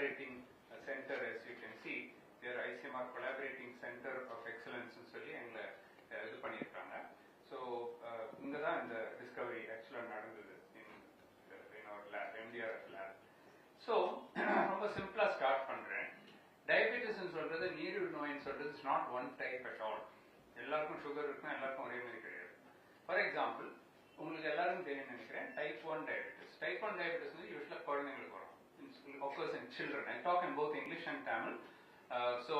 collaborating center, as you can see. They are ICMR Collaborating Center of Excellence னு சொல்லி எங்களை இது பண்ணியிருக்காங்க. ஸோ இங்கே தான் இந்த டிஸ்கவரி ஆக்சுவலாக நடந்தது in our lab, MDRF lab. So ரொம்ப சிம்பிளாக ஸ்டார்ட் பண்ணுறேன். டயபெட்டிஸ்ன்னு சொல்கிறது நீரிழிவு நோயின்னு சொல்கிறது it's not one type at all. எல்லாருக்கும் சுகர் இருக்குன்னா எல்லாருக்கும் ஒரே மாதிரி கிடையாது. ஃபார் எக்ஸாம்பிள், உங்களுக்கு எல்லாருக்கும் தெரியும் நினைக்கிறேன், டைப் 1 டயபெட்டிஸ். டைப் 1 டயபெட்டிஸ் வந்து யூஸ்வலாக குழந்தைங்களுக்கு வரும். Occurs in children. I talk in both English and Tamil. So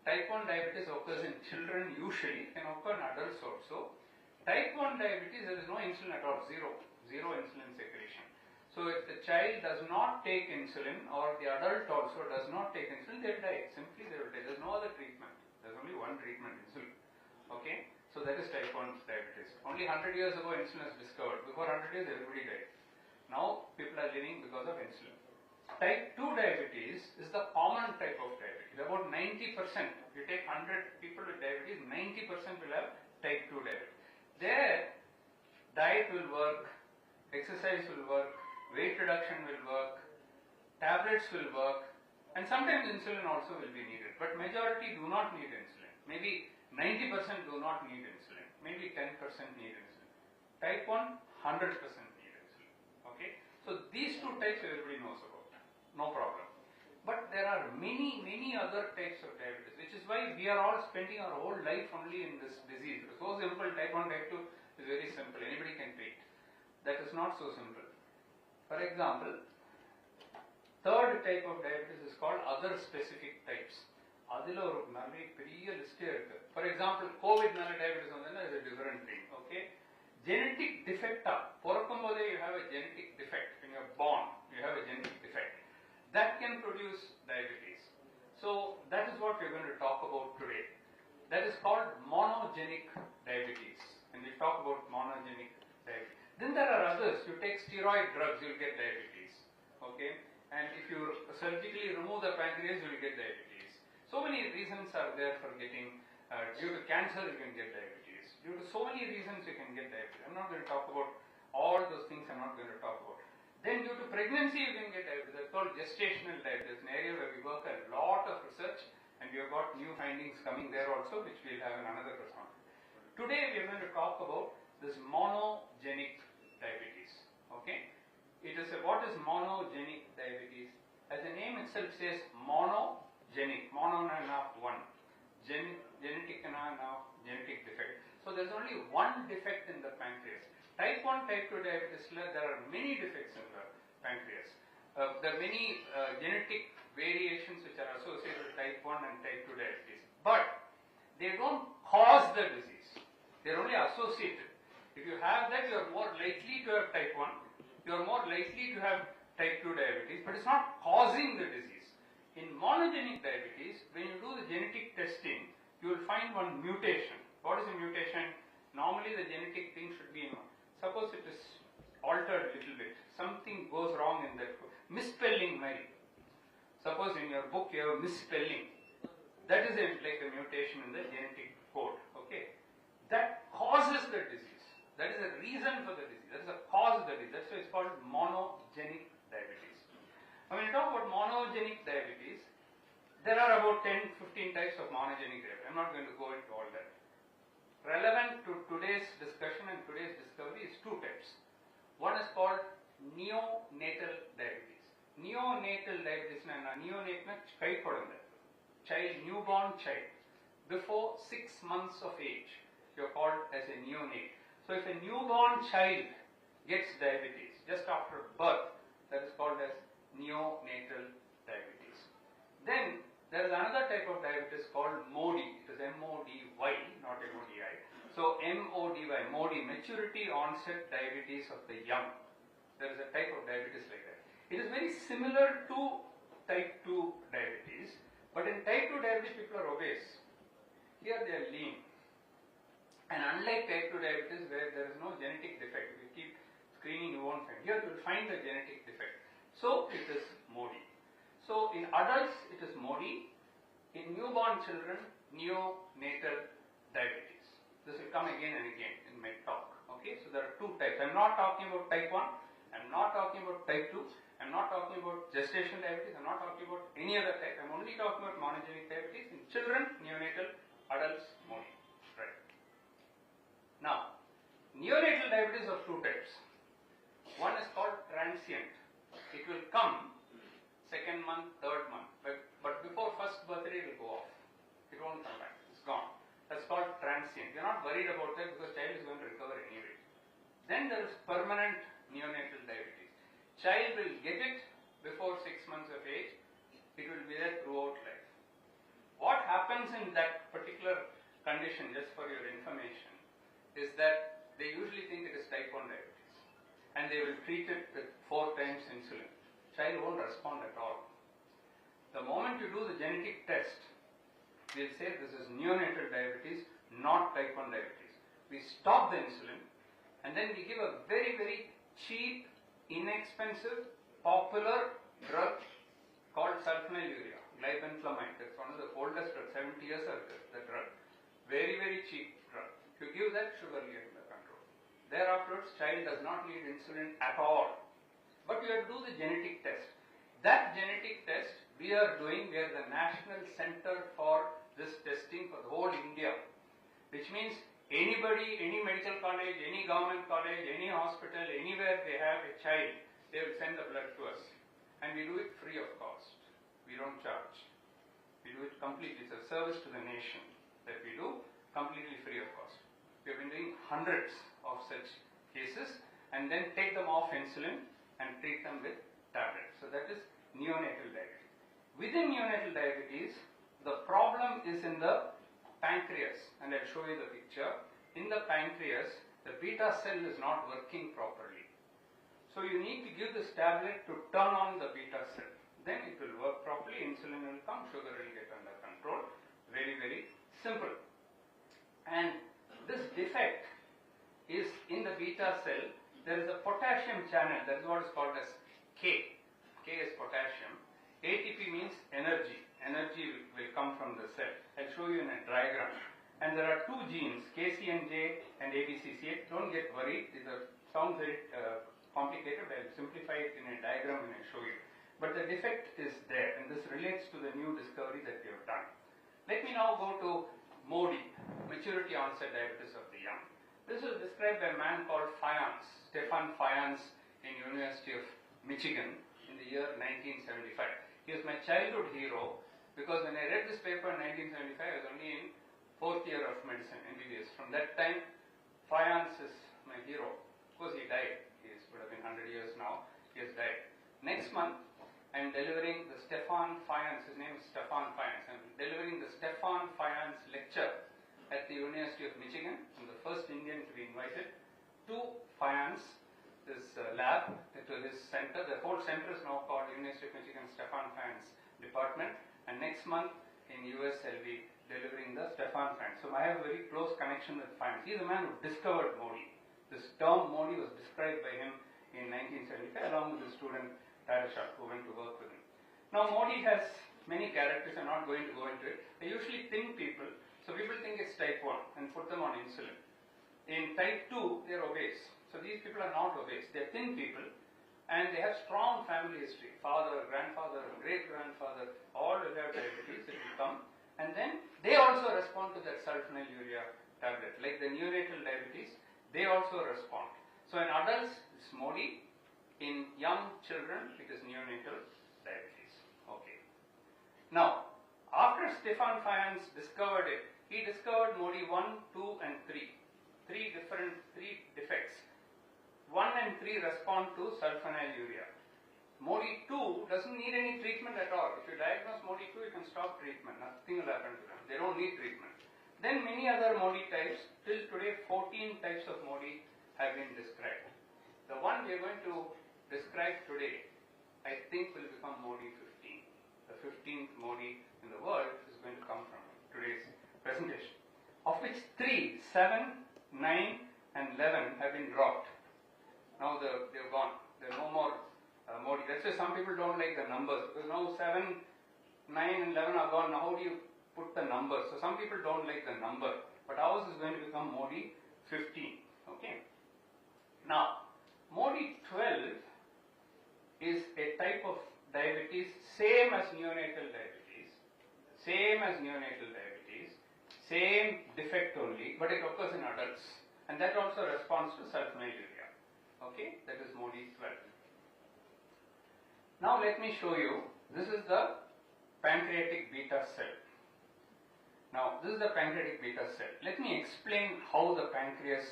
type 1 diabetes occurs in children usually, can occur in adults also. Type 1 diabetes, there is no insulin at all, zero insulin secretion. So if the child does not take insulin or the adult also does not take insulin, they will die. Simply they will die. There is no other treatment. There is only one treatment, insulin. Okay? So that is type 1 diabetes. Only 100 years ago insulin was discovered. Before 100 years everybody died. Now people are living because of insulin. Type 2 diabetes is the common type of diabetes. About 90%, if you take 100 people with diabetes, 90% will have type 2 diabetes. Their diet will work, exercise will work, weight reduction will work, tablets will work, and sometimes insulin also will be needed. But majority do not need insulin. Maybe 90% do not need insulin. Maybe 10% need insulin. Type 1, 100% need insulin. Okay? So these two types everybody knows about. No problem. But there are many other types of diabetes, which is why we are all spending our whole life only in this disease. It's so simple. Type 1, type 2 is very simple. Anybody can treat. That is not so simple. For example, third type of diabetes is called other specific types. அதில் ஒரு நிறைய பெரிய லிஸ்டே இருக்கு. For example, COVID-19 diabetes வந்ததுன்னா is a different thing. Okay? Genetic defect. பிறக்கும் போதே you have a genetic defect. When you are born, you have a genetic defect. That can produce diabetes. So that is what we are going to talk about today. That is called monogenic diabetes. And we talk about monogenic diabetes. Then there are others. You take steroid drugs, you will get diabetes. Okay? And if you surgically remove the pancreas, you will get diabetes. So many reasons are there for getting, due to cancer you can get diabetes. Due to so many reasons you can get diabetes. I'm not going to talk about all those things. I'm not going to talk about. Then due to pregnancy you can get diabetes. That's called gestational diabetes, an area where we work a lot of research, and we have got new findings coming there also, which we'll have in another response. Today we are going to talk about this monogenic diabetes. Okay? It is what is monogenic diabetes? As the name itself says, monogenic. Mono na one. Genetic na genetic defect. So there is only one defect in the pancreas. Type 1, type 2 diabetes, there are many defects in the pancreas. There are many genetic variations which are associated with type 1 and type 2 diabetes. But they don't cause the disease. They are only associated. If you have that, you are more likely to have type 1. You are more likely to have type 2 diabetes, but it's not causing the disease. In monogenic diabetes, when you do the genetic testing, you will find one mutation. What is a mutation? Normally the genetic thing should be in one. Suppose it is altered a little bit. Something goes wrong in that. Misspelling, Mary. Suppose in your book you have misspelling. That is like a mutation in the genetic code. Okay? That causes the disease. That is a reason for the disease. That is a cause of the disease. That's why it's called monogenic diabetes. Now when you talk about monogenic diabetes, there are about 10-15 types of monogenic diabetes. I'm not going to go into all that. Relevant to today's discussion and today's discovery is two types. One is called neonatal diabetes. Neonatal diabetes na neonate na child, newborn child. Before 6 months of age, you are called as a neonate. So if a newborn child gets diabetes just after birth, that is called as neonatal diabetes. Then there is another type of diabetes called MODY. It is M-O-D-Y, not M-O-D-I. So M-O-D-Y, MODY, maturity onset diabetes of the young. There is a type of diabetes like that. It is very similar to type 2 diabetes, but in type 2 diabetes people are obese. Here they are lean. And unlike type 2 diabetes where there is no genetic defect, if you keep screening you won't find. Here you will find the genetic defect. So it is MODY. So in adults it is MODY, in newborn children neonatal diabetes. This will come again and again in my talk. Okay, so there are two types. I am not talking about type 1, I am not talking about type 2, I'm not talking about gestational diabetes, I'm not talking about any other type, I'm only talking about monogenic diabetes in children, neonatal, adults, MODY. Right. Now, neonatal diabetes of two types. One is called transient. It will come second month, third month, but before first birthday it will go off. It won't come back. It's gone. That's called transient. You're not worried about that because child is going to recover anyway. Then there is permanent neonatal diabetes. Child will get it before 6 months of age. It will be there throughout life. What happens in that particular condition, just for your information, is that they usually think it is type 1 diabetes and they will treat it with 4 times insulin. Child won't respond at all. The moment you do the genetic test, we'll say this is neonatal diabetes, not type 1 diabetes. We stop the insulin and then we give a very, very cheap, inexpensive, popular drug called sulfonylurea, glibenclamide. That's one of the oldest drugs, 70 years old, the drug. Very, very cheap drug. If you give that, sugar will get under control. Thereafter, child does not need insulin at all. But we have to do the genetic test. That genetic test we are doing, we are the national center for this testing for the whole India. Which means anybody, any medical college, any government college, any hospital, anywhere they have a child, they will send the blood to us. And we do it free of cost. We don't charge. We do it completely. It's a service to the nation that we do completely free of cost. We have been doing hundreds of such cases and then take them off insulin and treat them with tablets. So that is neonatal diabetes. Within neonatal diabetes, the problem is in the pancreas, and I'll show you the picture. In the pancreas, the beta cell is not working properly. So you need to give this tablet to turn on the beta cell. Then it will work properly, insulin will come, sugar will get under control. Very, very simple. And this defect is in the beta cell. There is a potassium channel, that is what is called as K. K is potassium. ATP means energy. Energy will come from the cell. I'll show you in a diagram. And there are two genes, KCNJ and ABCC8. Don't get worried. These sound very complicated. I'll simplify it in a diagram when I show you. But the defect is there, and this relates to the new discovery that we have done. Let me now go to MODY, maturity onset diabetes of the young. This was described by a man called Fayance, Stefan Fayance, in University of Michigan in the year 1975. He was my childhood hero because when I read this paper in 1975, I was only in 4th year of medicine, MBBS. From that time, Fayance is my hero. Of course, he died. He would have been 100 years now. He has died. Next month, I am delivering the Stefan Fayance. His name is Stefan Fayance. I am delivering the Stefan Fayance lecture at the University of Michigan. I'm the first Indian to be invited to Fayance, this lab, to his center. The whole center is now called University of Michigan Stefan Fayance Department. And next month in US, I'll be delivering the Stefan Fayance. So I have a very close connection with Fayance. He's the man who discovered MODY. This term MODY was described by him in 1975 along with his student Tarasha, who went to work with him. Now MODY has many characters. I'm not going to go into it. They usually thin people. So people think it's type 1 and put them on insulin. In type 2, they're obese. So these people are not obese. They're thin people and they have strong family history. Father, grandfather, great-grandfather, all will have diabetes. It will come. And then they also respond to that sulfonylurea tablet. Like the neonatal diabetes, they also respond. So in adults, it's MODY. In young children, it is neonatal diabetes. Okay. Now, after Stefan Fayance discovered it, he discovered MODY 1, 2 and 3. Three defects. 1 and 3 respond to sulfonylurea. MODY 2 doesn't need any treatment at all. If you diagnose MODY 2, you can stop treatment. Nothing will happen to them. They don't need treatment. Then many other MODY types. Till today, 14 types of MODY have been described. The one we are going to describe today, I think will become MODY 15. The 15th MODY in the world is going to come from today's presentation. Of which 3, 7, 9 and 11 have been dropped. Now they've gone. There are no more MODY. That's why some people don't like the numbers. Because now 7, 9 and 11 are gone. Now how do you put the numbers? So some people don't like the number. But ours is going to become MODY 15. Okay. Now, MODY 12 is a type of diabetes same as neonatal diabetes, same defect only, but it occurs in adults, and that also responds to sulfonylurea. Okay, that is MODY 12. Now let me show you, this is the pancreatic beta cell. Now this is the pancreatic beta cell. Let me explain how the pancreas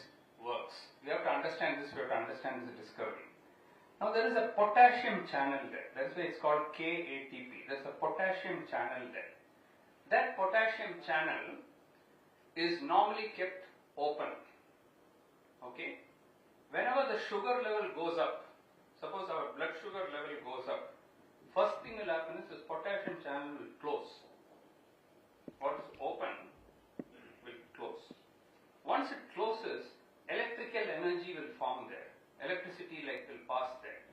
works. We have to understand this, we have to understand this discovery. Now there is a potassium channel there, that's why it's called KATP. There's a potassium channel there. That potassium channel is normally kept open. Okay? Whenever the sugar level goes up, suppose our blood sugar level goes up, first thing will happen is this potassium channel will close. What is open will close. Once it closes, electrical energy will form there. Electricity will pass there.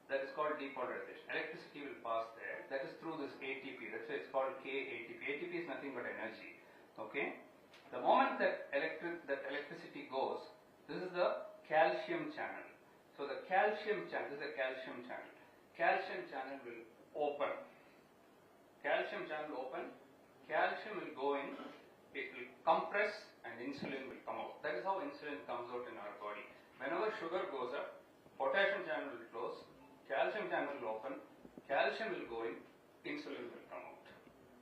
That is called depolarization. Electricity will pass there. That is through this ATP. That's why it's called KATP. ATP is nothing but energy. Okay? The moment that electricity goes, this is the calcium channel. So the calcium channel, this is the calcium channel. Calcium channel will open. Calcium channel will open. Calcium will go in. It will compress and insulin will come out. That is how insulin comes out in our body. Whenever sugar goes up, potassium channel will close, calcium channel will open, calcium will go in, insulin will come out.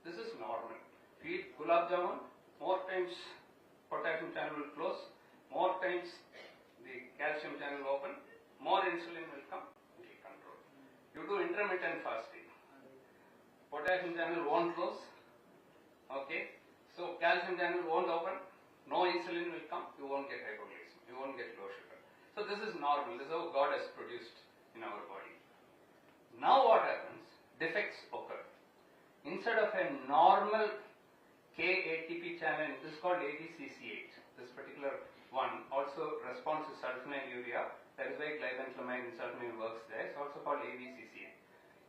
This is normal. If you eat gulab jamun, more times potassium channel will close, more times the calcium channel will open, more insulin will come, it will control. You do intermittent fasting, potassium channel won't close, okay, so calcium channel won't open, no insulin will come, you won't get hypoglycemia, you won't get low sugar. So this is normal, this is how God has produced in our body. Now what happens? Defects occur. Instead of a normal KATP channel, this is called ABCC8. This particular one also responds to sulfonylurea. That is why glibenclamide and sulfonyl works there. It's also called ABCC8.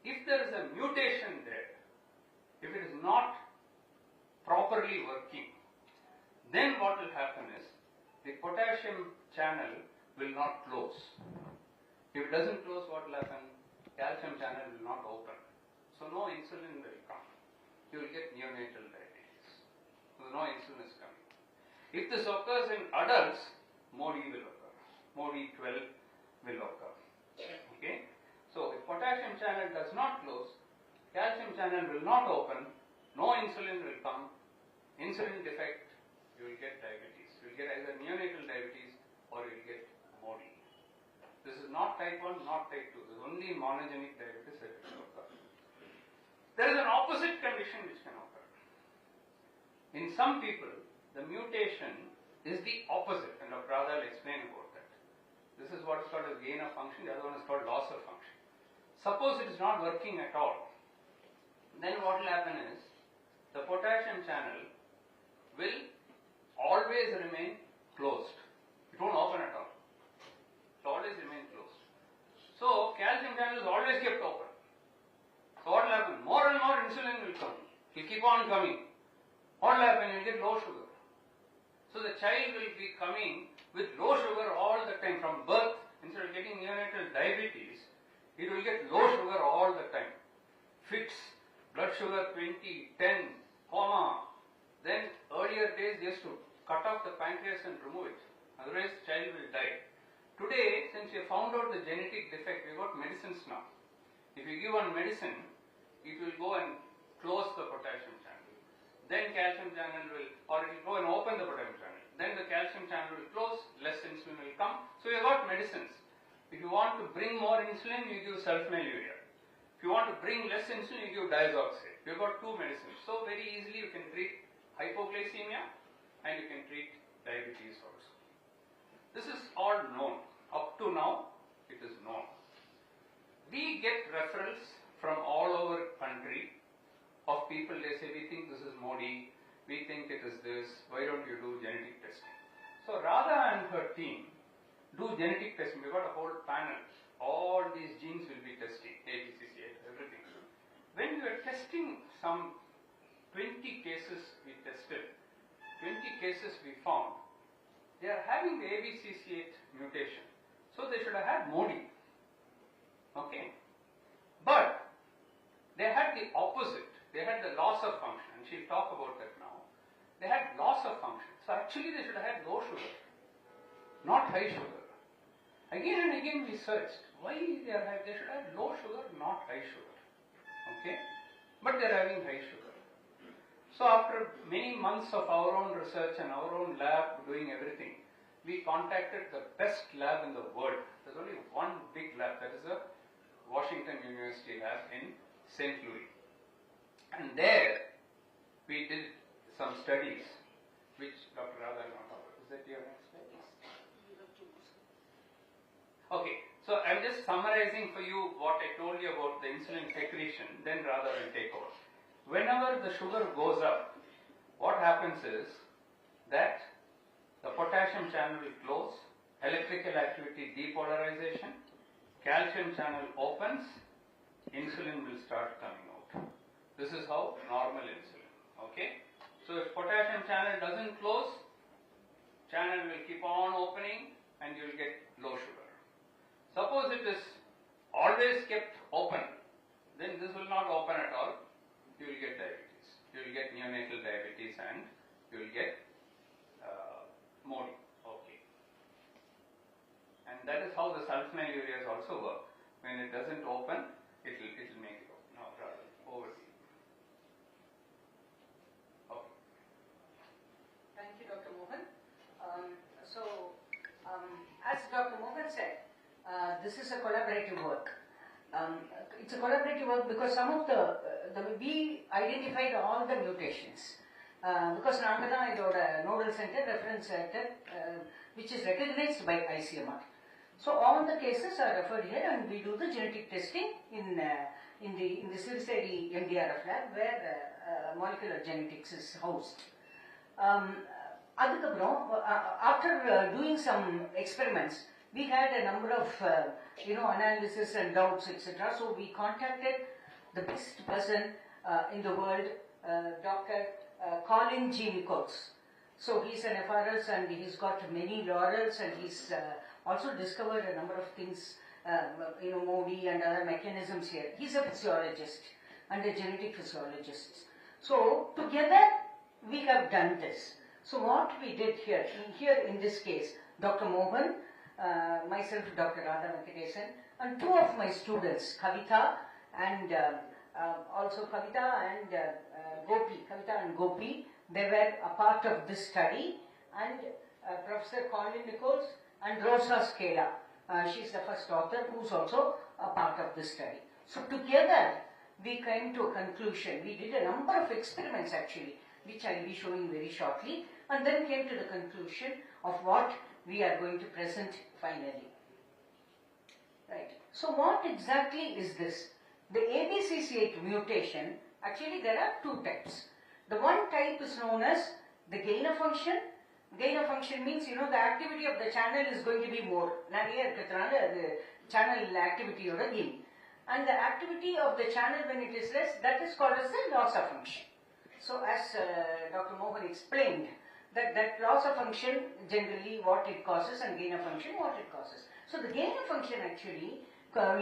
If there is a mutation there, if it is not properly working, then what will happen is the potassium channel will not close. If it doesn't close, what will happen? Calcium channel will not open. So no insulin will come. You will get neonatal diabetes. So no insulin is coming. If this occurs in adults, MODY will occur. MODY 12 will occur. Okay? So if potassium channel does not close, calcium channel will not open, no insulin will come, insulin defect, you will get diabetes. You will get either neonatal diabetes or you will get MODY. This is not type 1, not type 2. This is only monogenic diabetes that will occur. There is an opposite condition which can occur. In some people, the mutation is the opposite, and Dr. Radha will explain about that. This is what is called as gain of function, the other one is called loss of function. Suppose it is not working at all, then what will happen is, the potassium channel will always remain closed. It won't open at all. It will always remain closed. So, calcium channel is always kept open. So what will happen? More and more insulin will come. It will keep on coming. What will happen? You will get low sugar. So the child will be coming with low sugar all the time from birth. Instead of getting neonatal diabetes, it will get low sugar all the time. Fits, blood sugar 20, 10, coma. Then earlier days they used to cut off the pancreas and remove it. Otherwise the child will die. Today, since we have found out the genetic defect, we have got medicines now. If you give one medicine, it will go and close the potassium channel. Then calcium channel will, or it will go and open the potassium channel. Then the calcium channel will close, less insulin will come. So we have got medicines. If you want to bring more insulin, you give sulfonylurea. If you want to bring less insulin, you give diazoxide. We have got two medicines. So very easily you can treat hypoglycemia and you can treat diabetes also. This is all known. Up to now, it is known. We get referrals from all over country of people, they say, we think this is MODY, we think it is this, why don't you do genetic testing? So Radha and her team do genetic testing. We've got a whole panel. All these genes will be testing, ABCC8, everything. When we were testing some 20 cases we tested, 20 cases we found, they are having the ABCC8 mutation. So they should have had MODY. Okay, but they had the opposite. They had the loss of function, and she'll talk about that now. They had loss of function. So actually they should have had low sugar, not high sugar. Again and again we searched why they should have low sugar, not high sugar. Okay, but they are having high sugar. So after many months of our own research and our own lab doing everything, we contacted the best lab in the world. There's only one big lab, that is the Washington University lab in St. Louis. And there we did some studies which Dr. Radha will talk about. Is that your next slide? Okay, so I'm just summarizing for you what I told you about the insulin secretion, then Radha will take over. Whenever the sugar goes up, what happens is that the potassium channel will close, electrical activity depolarization, calcium channel opens, insulin will start coming out. This is how normal insulin. Okay? So if potassium channel doesn't close, channel will keep on opening and you will get low sugar. Suppose it is always kept open, then this will not open at all. You will get diabetes. You will get neonatal diabetes and you will get MODY. Okay. And that is how the sulfonylureas also work. When it doesn't open, it will make it open. Now, rather, over to you. Okay. Thank you, Dr. Mohan. As Dr. Mohan said, this is a collaborative work. It's a collaborative work because some of we identified all the mutations. Because நாங்க தான் இதோட nodal center, reference center, which is recognized by ICMR. So all the cases are referred here, and we do the genetic testing in the Sirseri MDRF lab where molecular genetics is housed. After doing some experiments, we had a number of analysis and doubts, etc. So we contacted the best person in the world, Dr. Colin G. Nichols. So he's an FRS and he's got many laurels, and he's also discovered a number of things, MODY and other mechanisms here. He's a physiologist and a genetic physiologist. So together we have done this. So what we did here in this case, Dr. Mohan, myself, Dr. Radha Venkatesan, and two of my students, Kavita and Gopi, they were a part of this study, and Professor Colin Nichols and Rosa Scala, she's the first author who's also a part of this study. So together we came to a conclusion. We did a number of experiments actually, which I'll be showing very shortly, and then came to the conclusion of what we are going to present finally. Right. So what exactly is this? The ABCC8 mutation, actually there are two types. The one type is known as the gain of function. Gain of function means, the activity of the channel is going to be more. The channel activity or the gain. And the activity of the channel when it is less, that is called as the loss of function. So as Dr. Mohan explained, that loss of function generally what it causes, and gain of function what it causes. So the gain of function actually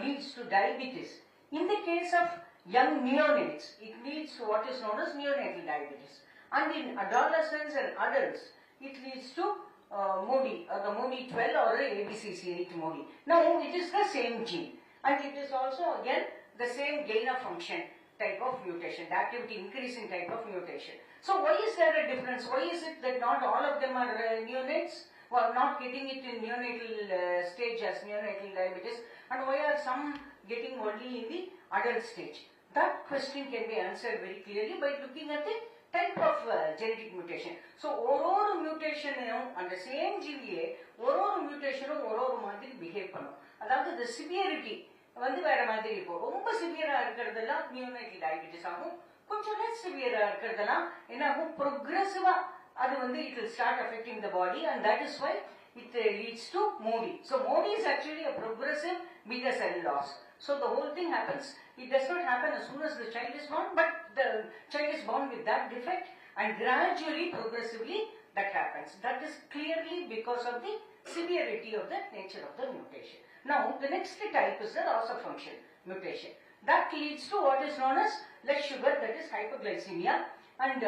leads to diabetes. In the case of young neonates, it leads to what is known as neonatal diabetes. And in adolescents and adults, it leads to MODY, or the MODY12 or the ABCC8 MODY. Now it is the same gene, and it is also again the same gain of function type of mutation, the activity increasing type of mutation. So why is there a difference? Why is it that not all of them are neonates, or not getting it in neonatal stage as neonatal diabetes, and why are some getting only in the adult stage? That question can be answered very clearly by looking at the type of genetic mutation. So ஒரு mutation and the same GVA, ஒரு mutation ஒரு மாதிரி behave பண்ணும். அதாவது the severity வந்து வேற மாதிரி இருக்கும். ரொம்ப சிவியரா இருக்கிறதெல்லாம் நியோனேட்டல் டயபிட்டிஸ் ஆகும். கொஞ்சம் less severe இருக்கிறதெல்லாம் என்ன ஆகும், progressive-ஆ அது வந்து it will start affecting the body, and that is why it leads to MODY. So MODY is actually a progressive beta cell loss. So the whole thing happens, it does not happen as soon as the child is born, but the child is born with that defect, and gradually, progressively that happens. That is clearly because of the severity of the nature of the mutation. Now, the next type is the loss of function mutation. That leads to what is known as less sugar, that is hypoglycemia, and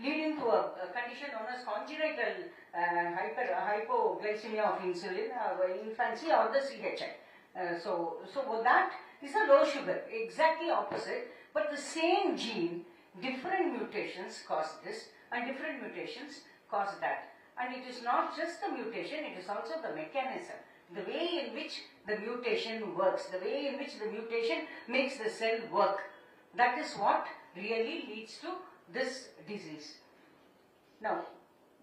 leading to a condition known as congenital hypoglycemia of insulin, infancy, or the CHI. So that is a low sugar, exactly opposite, but the same gene, different mutations cause this, and different mutations cause that. And it is not just the mutation, it is also the mechanism, the way in which the mutation works, the way in which the mutation makes the cell work. That is what really leads to this disease. Now,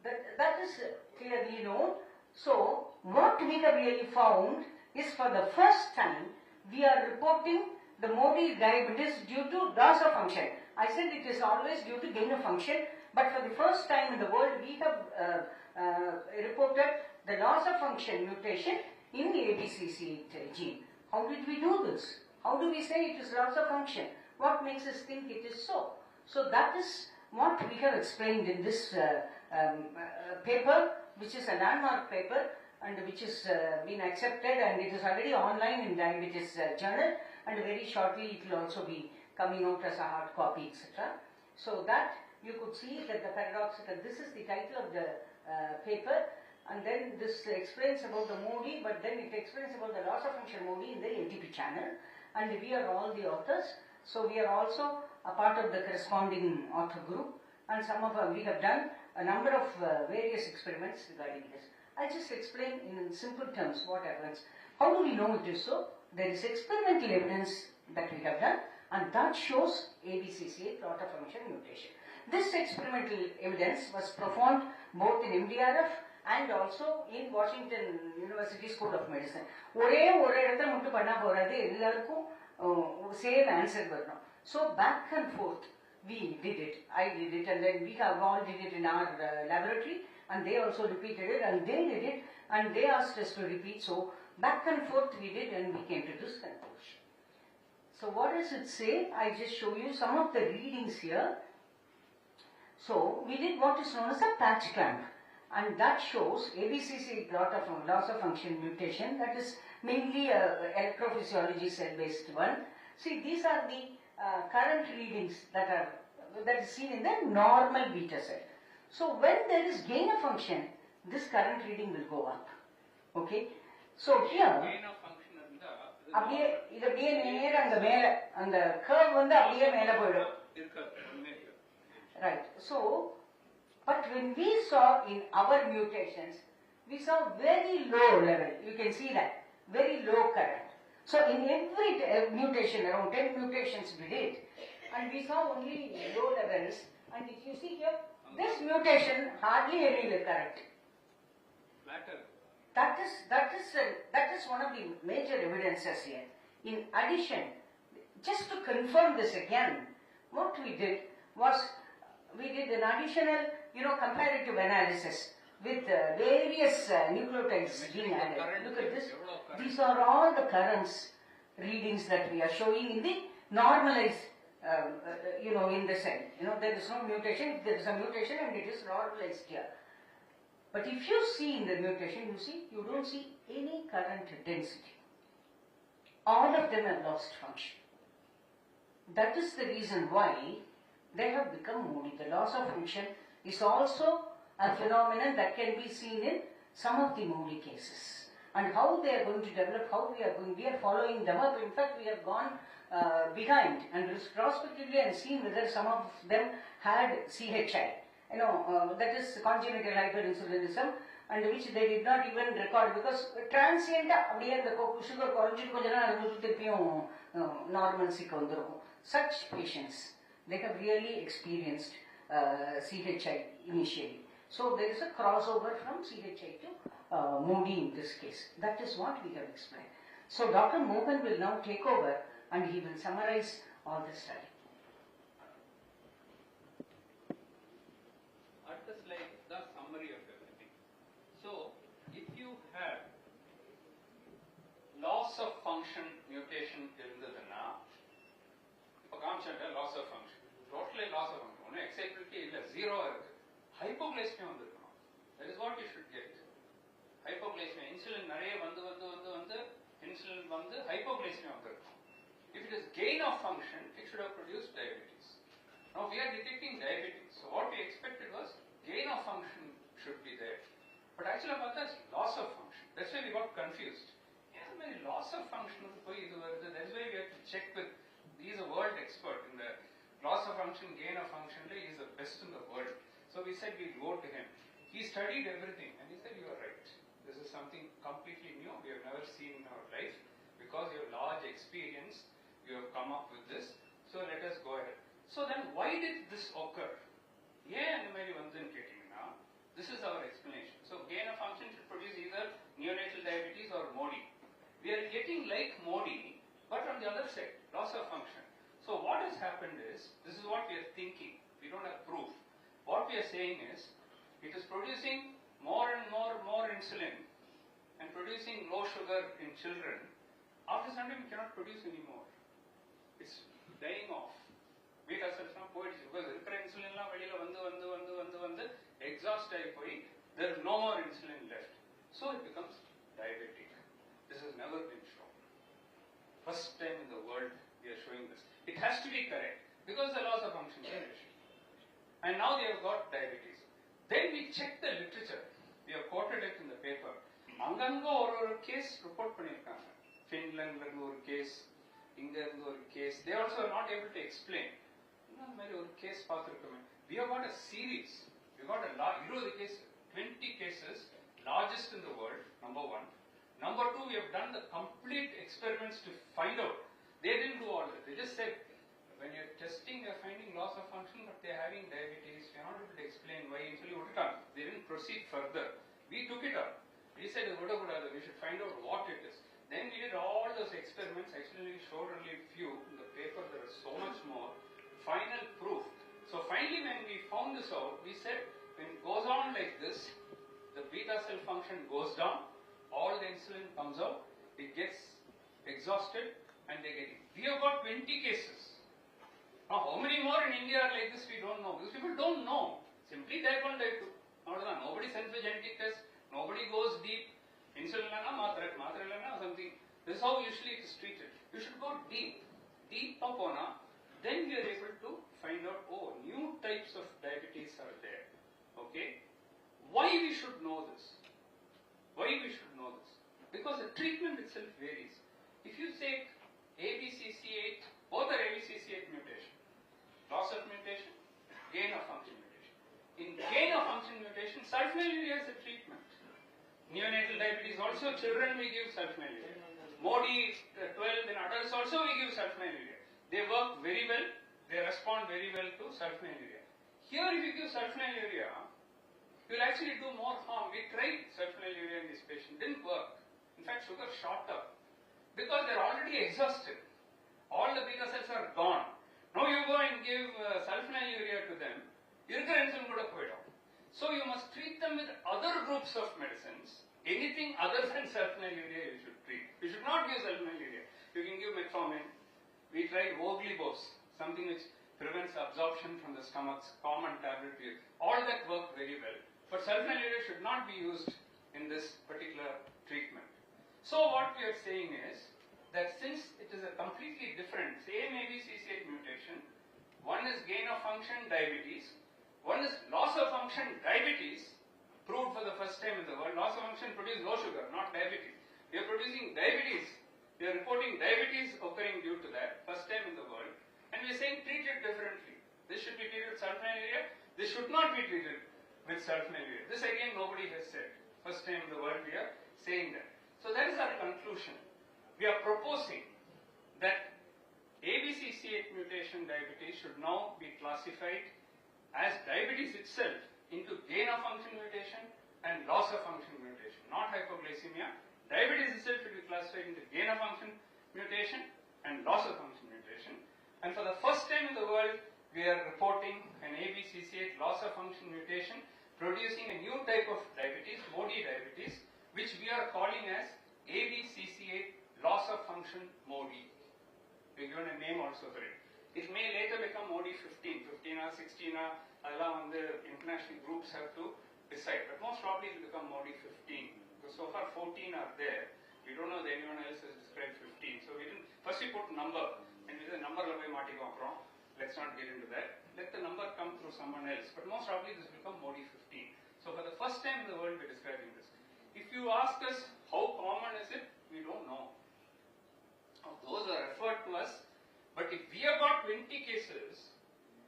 that is clearly known. So, what we have really found is, for the first time, we are reporting the Modi diabetes due to loss of function. I said it is always due to gain of function, but for the first time in the world, we have reported the loss of function mutation in the ABCC8 gene. How did we do this? How do we say it is loss of function? What makes us think it is so? So that is what we have explained in this paper, which is a landmark paper and which is been accepted, and it is already online in Diabetes Journal, and very shortly it will also be coming out as a hard copy, etc. So that you could see that the paradoxical, this is the title of the paper, and then this explains about the Modi, but then it explains about the loss of function Modi in the ATP channel, and we are all the authors. So we are also a part of the corresponding author group, and we have done a number of various experiments regarding this. I just explain in simple terms what happens. How do we know it is so? There is experimental evidence that we have done, and that shows ABCC8 loss of function mutation. This experimental evidence was performed both in MDRF and also in Washington University School of Medicine. Same answer. So back and forth we did it. I did it, and then we have all did it in our laboratory, and they also repeated it, and they did it, and they asked us to repeat. So back and forth we did, and we came to this conclusion. So what does it say? I just show you some of the readings here. So we did what is known as a patch clamp, and that shows ABCC loss of function mutation. That is mainly electrophysiology cell-based one. See, these are the current readings that is seen in the normal beta cell. So when there is gain of function, this current reading will go up. Okay. So here, gain of function and the curve right. So, but when we saw in our mutations, we saw very low level. You can see that very low current. So in every mutation, around 10 mutations we did, and we saw only low levels. And if you see here, this mutation hardly any current. Flatter. That is one of the major evidences here. In addition, just to confirm this again, what we did was we did an additional, comparative analysis with various nucleotides being added. Look at this. These are all the currents readings that we are showing in the normalized, in the cell. There is no mutation. If there is a mutation, and it is normalized here. But if you see in the mutation, you don't see any current density. All of them have lost function. That is the reason why they have become Modi. The loss of function is also a phenomenon that can be seen in some of the Modi cases. And how they are going to develop, we are following them up. In fact, we have gone behind and prospectively and seen whether some of them had CHI. That is congenital hyperinsulinism, and which they did not even record because transient sugar normalcy. Such patients, they have really experienced CHI initially. So there is a crossover from CHI to Modi in this case. That is what we have explained. So Dr. Mohan will now take over and he will summarize all the study. At the slide, the summary of everything. So, if you have loss of function mutation இருந்ததுன்னா இப்போ காமிச்சேன் loss of function totally loss of function ஒன்றும் excitability இல்லை ஜீரோவா இருக்கு hypoglycemia வந்திருக்கணும் that is what you should get hypoglycemia insulin நிறைய வந்து insulin வந்து hypoglycemia வந்திருக்கும். If it is gain of function, it should have produced diabetes. Now we are detecting diabetes. So what we expected was gain of function should be there. But actually that's loss of function. That's why we got confused. Loss of function, that's why we have to check with, he is a world expert in the loss of function, gain of function, he is the best in the world. So we said we'll go to him. He studied everything and he said, you are right. This is something completely new, we have never seen in our life. Because you have large experience, you have come up with this. So let us go ahead. So then why did this occur? This is our explanation. So gain of function should produce either neonatal diabetes or MODY. We are getting like MODY, but on the other side, loss of function. So what has happened is, this is what we are thinking. We don't have proof. What we are saying is, it is producing more and more insulin and producing low sugar in children. After some time, we cannot produce anymore. It's dying off. Beta cells now poids because insulin la velila vandu exhaust ஆகி போய் there is no more insulin left. So it becomes diabetic. This has never been shown. First time in the world we are showing this. It has to be correct because the loss of function generation. And now they have got diabetes. Then we check the literature. We have quoted it in the paper. Anganga or case report பண்ணிருக்காங்க. Finlandல இருந்து ஒரு case, இங்க இருந்து ஒரு case. They also are not able to explain. இந்த மாதிரி ஒரு case பார்த்திருக்கோமே. We have got a series. We got a lot, 20 cases, 20 cases, largest in the world, number one. Number two, we have done the complete experiments to find out. They didn't do all that. They just said, when you're testing, you're finding loss of function, but they're having diabetes. You're not able to explain why. They didn't proceed further. We took it up. We said, we should find out what it is. Then we did all those experiments. Actually, we showed only a few. In the paper, there is so much more. Final proof. So finally, when we found this out, we said, when it goes on like this, the beta cell function goes down, all the insulin comes out, it gets exhausted, and they get it. We have got 20 cases. Now, how many more in India are like this, we don't know. Because people don't know. Simply type 1, type 2. Nobody sends a genetic test. Nobody goes deep. Insulin something. This is how usually it is treated. You should go deep. Deep upona. Then we are able to find out, new types of diabetes are there. Okay? Why we should know this? Why we should know this? Because the treatment itself varies. If you take ABCC8, both are ABCC8 mutation. Loss of mutation, gain of function mutation. In gain of function mutation, sulfonylurea is a treatment. Neonatal diabetes also, children we give sulfonylurea. MODY 12 in adults also we give sulfonylurea. They work very well, they respond very well to sulfonylurea. Here if you give sulfonylurea, you will actually do more harm. We tried sulfonylurea in this patient, didn't work. In fact, sugar shot up because they are already exhausted. All the beta cells are gone. Now you go and give sulfonylurea to them, insulin kuda poidum. So you must treat them with other groups of medicines. Anything other than sulfonylurea you should treat. You should not give sulfonylurea. You can give metformin. We tried voglibose, something which prevents absorption from the stomach's common tablet. All that worked very well. But sulfonylurea should not be used in this particular treatment. So what we are saying is that since it is a completely different, same ABCC8 mutation, one is gain of function diabetes, one is loss of function diabetes, proved for the first time in the world. Loss of function produces low sugar, not diabetes. We are producing diabetes. We are reporting diabetes occurring due to that, first time in the world. And we are saying treat it differently. This should be treated with sulfonylurea. This should not be treated with sulfonylurea. This again nobody has said. First time in the world we are saying that. So that is our conclusion. We are proposing that ABCC8 mutation diabetes should now be classified as diabetes itself into gain of function mutation and loss of function mutation, not hypoglycemia. Diabetes itself should be classified into gain of function mutation and loss of function mutation. And for the first time in the world, we are reporting an ABCC8 loss of function mutation producing a new type of diabetes, MODY diabetes, which we are calling as ABCC8 loss of function MODY. We have given a name also for it. It may later become MODY 15 or 16 or the international groups have to decide. But most probably it will become MODY 15. Because so far 14 are there. We We don't know that anyone else has described 15. So we didn't, first we put number, and we said number let's not get into that. Let the number come through someone else. But most probably this will become Modi 15. So for the first time in the world we are describing this. If you ask us how common is it, we don't know. Those are referred to us. But if we have got 20 cases,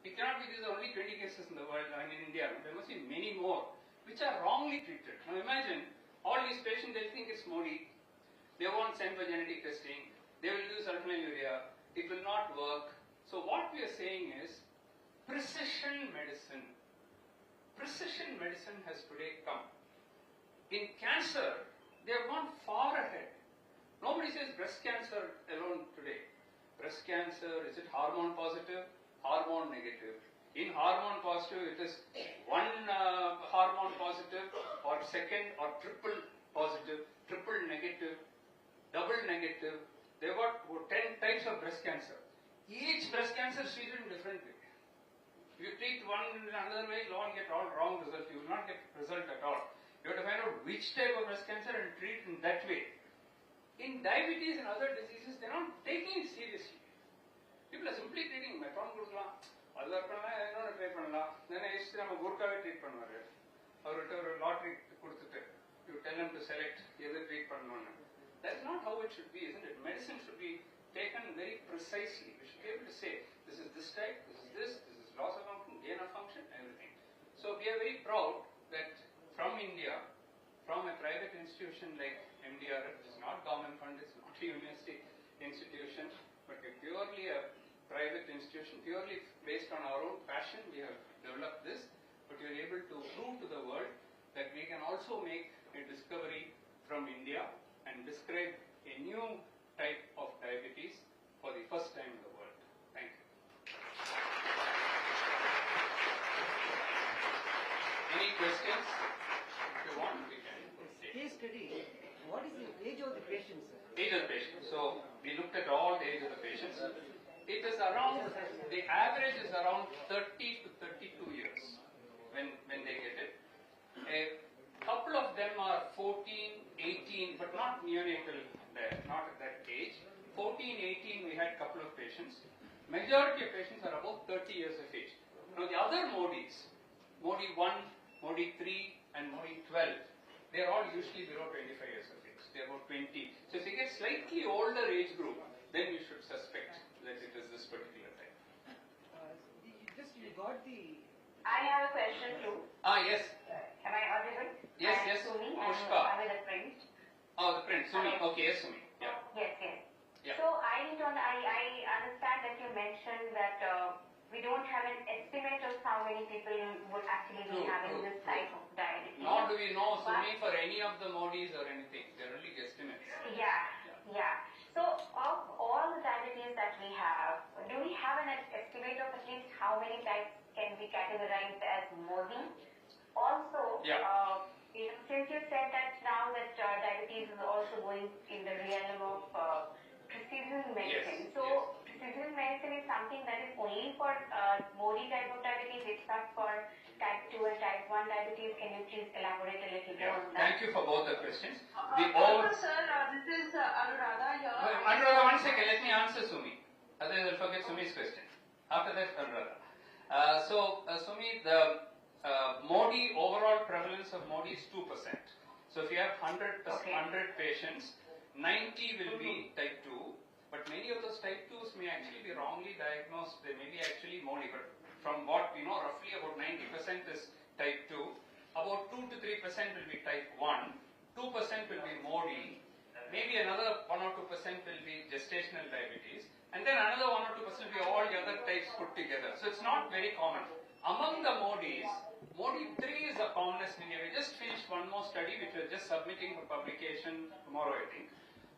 it cannot be these are only 20 cases in the world and in India. There must be many more which are wrongly treated. Now imagine all these patients, they'll think it's Modi. They won't send for genetic testing. They will do sulfonylurea. It will not work. So what we are saying is precision medicine. Precision medicine has today come. In cancer, they have gone far ahead. Nobody says breast cancer alone today. Breast cancer, is it hormone positive? Hormone negative. In hormone positive, it is one hormone positive or second or triple positive, triple negative, double negative. They've got 10 types of breast cancer. Each breast cancer is treated in different way. If you treat one in another way, you will get all wrong results. You will not get result at all. You have to find out which type of breast cancer and treat in that way. In diabetes and other diseases, they are not taking it seriously. People are simply treating metron கொடுக்கலாம் அது பண்ணலாம் இன்னொன்று try பண்ணலாம் next நம்ம குர்காவே treat பண்ணுவாரு அவர்கிட்ட ஒரு lottery கொடுத்துட்டு you tell them to select எது ட்ரீட் பண்ணணும்னு. That's not how it should be, isn't it? Medicine should be taken very precisely. We should be able to say this is this type, this is loss of function, gain of function, everything. So we are very proud that from India, from a private institution like MDR, which is not government funded, it's not a university institution, but purely a private institution, purely based on our own passion, we have developed this, but we are able to prove to the world that we can also make a discovery from India and describe a new type of diabetes for the first time in the world. Thank you. Any questions? If you want, we can take. Case study. What is the age of the patients, sir? Age of the patient. So we looked at all the age of the patients. It is around, the average is around 30 to 32 years when they get it. A couple of them are 14, 18, but not neonatal, not at that age. 14, 18, we had a couple of patients. Majority of patients are above 30 years of age. Now the other Modis, Modi 1, Modi 3 and Modi 12, they are all usually below 25 years of age. They are about 20. So if you get slightly older age group, then you should suspect that it is this particular type. You got the... I have a question too. Yes. Am I audible? Yes, I'm yes. Sumi, Pushpa. I'm with a friend. Oh, the print. Sumi. Okay. Okay, yes, Sumi. Yeah. Yes. Yeah. So I understand that you mentioned that we don't have an estimate of how many people would actually be having this type of diabetes. Nor do we know, Sumi, for any of the Modis or anything. They're only guesstimates. Yeah. So of all the diabetes that we have, do we have an estimate of at least how many types can be categorized as Modi? Also, since you said that now that diabetes is also going in the realm of precision medicine. Yes, So precision medicine is something that is only for Modi type of diabetes, it's not for type 2 and type 1 diabetes. Can you please elaborate a little more on that? Thank you for both the questions. Also, sir, this is Anuradha here. Anuradha, 1 second, let me answer Sumi. Otherwise I'll forget Sumi's question. After that, Anuradha. Sumi, the Modi, overall prevalence of Modi is 2%. So if you have 100 patients, 90 will be type 2, but many of those type 2s may actually be wrongly diagnosed. They may be actually Modi, but from what we know, roughly about 90% is type 2. About 2 to 3% will be type 1. 2% will be Modi. Maybe another 1 or 2% will be gestational diabetes. And then another 1 or 2% will be all the other types put together. So it's not very common. Among the Modis, Modi 3 is the commonest in India. We just finished one more study which we are just submitting for publication tomorrow, I think,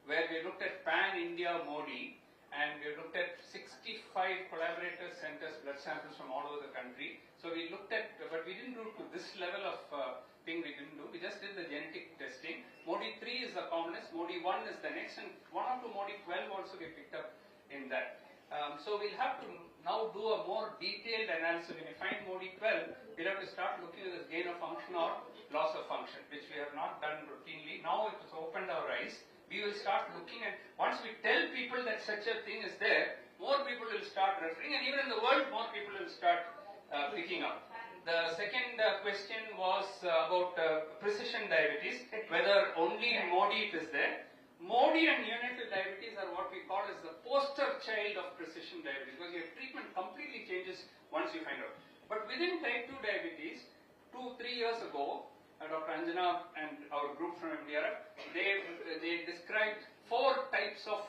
where we looked at pan-India Modi and we looked at 65 collaborator centers, blood samples from all over the country. So we looked at, but we didn't do to this level of thing we didn't do. We just did the genetic testing. Modi 3 is the commonest, Modi 1 is the next, and 1 or 2 Modi 12 also get picked up in that. So we'll have to now do a more detailed analysis. When we find Modi 12, we'll have to start looking at this gain of function or loss of function, which we have not done routinely. Now it has opened our eyes. we will start looking at, once we tell people that such a thing is there, more people will start referring, and even in the world, more people will start picking up. The second question was about precision diabetes, whether only in Modi it is there. Modi and neonatal diabetes are what we call as the poster child of precision diabetes, because your treatment completely changes once you find out. But within type 2 diabetes, 2-3 years ago, Dr. Anjana and our group from India, they described 4 types of